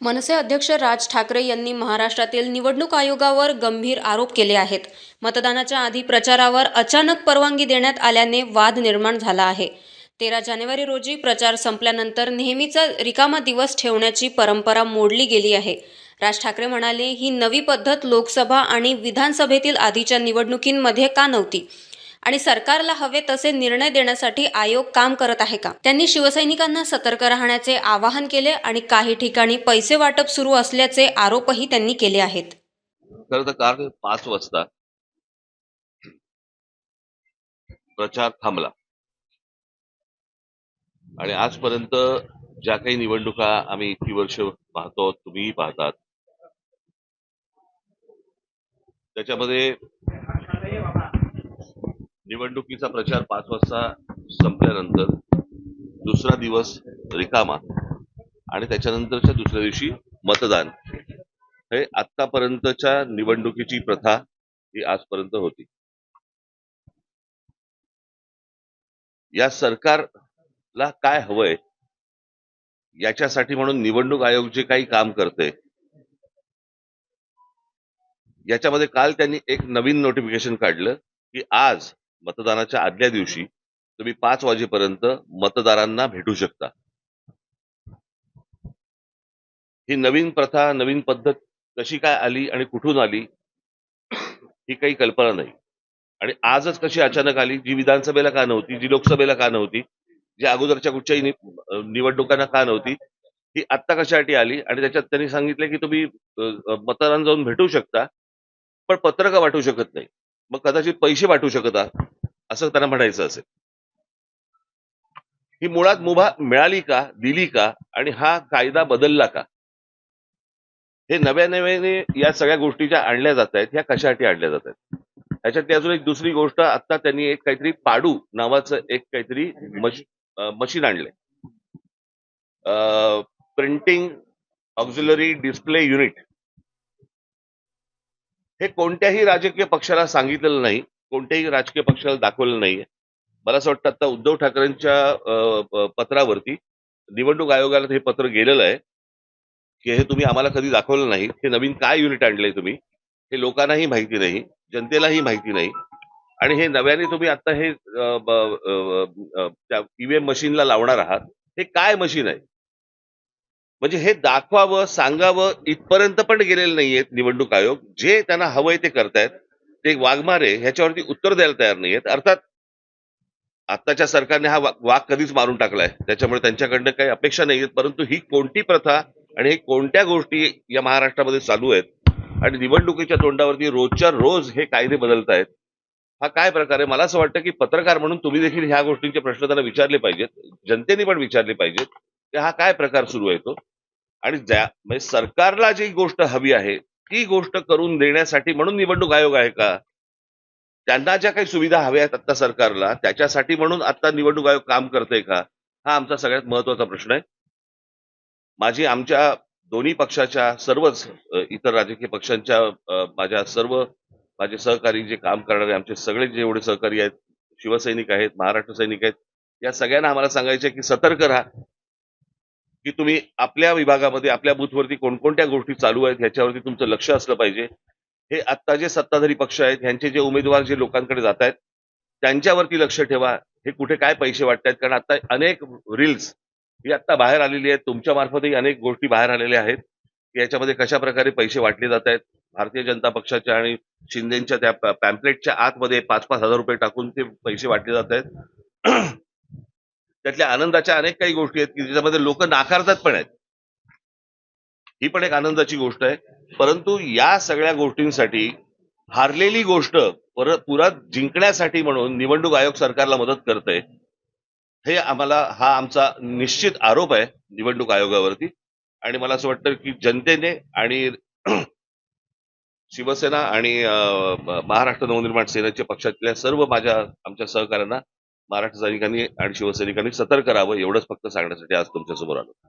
मनसे अध्यक्ष राज ठाकरे यांनी महाराष्ट्रातील निवडणूक आयोगावर गंभीर आरोप केले आहेत. मतदानाच्या आधी प्रचारावर अचानक परवानगी देण्यात आल्याने वाद निर्माण झाला आहे. 13 जानेवारी रोजी प्रचार संपल्यानंतर नेहमीचा रिकामा दिवस ठेवण्याची परंपरा मोडली गेली आहे. राज ठाकरे म्हणाले, ही नवी पद्धत लोकसभा आणि विधानसभेतील आधीच्या निवडणुकींमध्ये का नव्हती आणि सरकारला हवे तसे निर्णय देण्यासाठी आयोग काम करत आहे का? त्यांनी शिवसैनिकांना सतर्क राहण्याचे आवाहन केले आणि काही ठिकाणी पैसे वाटप सुरू असल्याचे आरोपही त्यांनी केले आहेत. खरं तर काल 5 वाजता प्रचार थांबला आणि आजपर्यंत ज्या काही निवडणुका आम्ही इतकी वर्ष पाहतो, तुम्हीही पाहतात, त्याच्यामध्ये निवडणुकीचा प्रचार 5 वाजता संपल्यानंतर दुसरा दिवस रिकामा आणि त्याच्यानंतरच्या दुसऱ्या दिवशी मतदान, हे आतापर्यंतच्या निवडणुकीची प्रथा ही आजपर्यंत होती. या सरकारला काय हवंय याच्यासाठी म्हणून निवडणूक आयोग जे काही काम करते, याच्यामध्ये काल त्यांनी एक नवीन नोटिफिकेशन काढलं की आज मतदानाच्या आदल्या दिवशी तुम्ही 5 वाजेपर्यंत मतदारांना भेटू शकता. ही नवीन प्रथा, नवीन पद्धत कशी काय आली आणि कुठून आली ही काही कल्पना नाही. आणि आजच कशी अचानक आली, जी विधानसभेला का नव्हती, जी लोकसभेला का नव्हती, जी अगोदरच्या कुठच्याही निवडणुकांना का नव्हती, ही आत्ता कशासाठी आली. आणि त्याच्यात त्यांनी सांगितलं की तुम्ही मतदारांना जाऊन भेटू शकता, पण पत्रकं वाटू शकत नाही. मग कदाचित पैसे वाटू शकत आहात, असं त्यांना म्हणायचं असेल. ही मुळात मुभा मिळाली का, दिली का आणि हा कायदा बदलला का, हे नव्याने या सगळ्या गोष्टी ज्या आणल्या जात आहेत, ह्या कशासाठी आणल्या जात आहेत. ह्याच्यातली अजून एक दुसरी गोष्ट, आता त्यांनी एक काहीतरी पाडू नावाचं एक काहीतरी मशीन आणलंय, प्रिंटिंग ऑक्झिलरी डिस्प्ले युनिट. हे कोणत्याही राजकीय पक्षाला सांगितलेलं नाही, कोणत्याही राजकीय पक्षाला दाखवलेलं नाहीये. मला असं वाटतं आता उद्धव ठाकरेंच्या पत्रावरती निवडणूक आयोगाला हे पत्र गेलेलं आहे की हे तुम्ही आम्हाला कधी दाखवलं नाही, हे नवीन काय युनिट आणलंय तुम्ही, हे लोकांनाही माहिती नाही, जनतेलाही माहिती नाही. आणि हे नव्याने तुम्ही आता हे त्या ईव्हीएम मशीनला लावणार आहात, हे काय मशीन आहे? म्हणजे हे दाखवावं, सांगावं इथपर्यंत पण गेलेले नाहीयेत निवडणूक आयोग. जे त्यांना हवंय ते करतायत. ते वाघमारे ह्याच्यावरती उत्तर द्यायला तयार नाहीयेत. अर्थात आत्ताच्या सरकारने हा वाघ कधीच मारून टाकलाय, त्याच्यामुळे त्यांच्याकडनं काही अपेक्षा नाहीयेत. परंतु ही कोणती प्रथा आणि हे कोणत्या गोष्टी या महाराष्ट्रामध्ये चालू आहेत आणि निवडणुकीच्या तोंडावरती रोजच्या रोज हे कायदे बदलतायत, हा काय प्रकार आहे? मला असं वाटतं की पत्रकार म्हणून तुम्ही देखील ह्या गोष्टींचे प्रश्न त्यांना विचारले पाहिजेत, जनतेने पण विचारले पाहिजेत की हा काय प्रकार सुरू आहे तो. आणि म्हणजे सरकारला जी गोष्ट हवी आहे ती गोष्ट करून देण्यासाठी म्हणून निवडणूक आयोग आहे का? त्यांना ज्या काही सुविधा हव्या आहेत आता सरकारला, त्याच्यासाठी म्हणून आता निवडणूक आयोग काम करतंय का? हा आमचा सगळ्यात महत्वाचा प्रश्न आहे. आमच्या दोन्ही पक्षाच्या सर्वच इतर राजकीय पक्षांच्या माझे सहकारी जे काम करणारे आमचे सगळे जेवढे सहकारी आहेत, शिवसैनिक आहेत, महाराष्ट्र सैनिक आहेत, या सगळ्यांना आम्हाला सांगायचे की सतर्क राहा, की तुम्ही आपल्या विभागामध्ये, आपल्या बूथवरती कोणकोणत्या गोष्टी चालू आहेत ह्याच्यावरती तुमचं लक्ष असलं पाहिजे. हे आत्ता जे सत्ताधारी पक्ष आहेत, ह्यांचे जे उमेदवार जे लोकांकडे जात आहेत, त्यांच्यावरती लक्ष ठेवा. हे कुठे काय पैसे वाटतायत, कारण आता अनेक रील्स ही आता बाहेर आलेली आहेत. तुमच्या मार्फतही अनेक गोष्टी बाहेर आलेल्या आहेत की याच्यामध्ये कशा प्रकारे पैसे वाटले जात आहेत. भारतीय जनता पक्षाच्या आणि शिंदेच्या त्या पॅम्पलेटच्या आतमध्ये 5-5 हजार रुपये टाकून ते पैसे वाटले जात आहेत. त्यातल्या आनंदाच्या अनेक काही गोष्टी आहेत की ज्याच्यामध्ये लोक नाकारतात पण आहेत. ही पण एक आनंदाची गोष्ट आहे. परंतु या सगळ्या गोष्टींसाठी हारलेली गोष्ट पुन्हा जिंकण्यासाठी म्हणून निवडणूक आयोग सरकारला मदत करतंय, हे हा आमचा निश्चित आरोप आहे निवडणूक आयोगावरती. आणि मला असं वाटतं की जनतेने आणि शिवसेना आणि महाराष्ट्र नवनिर्माण सेनेच्या पक्षातल्या सर्व आमच्या सहकाऱ्यांना महाराष्ट्र सैनिकांनी आणि शिवसैनिकांनी सतर्क राहावं, एवढंच फक्त सांगण्यासाठी आज तुमच्यासमोर आलो.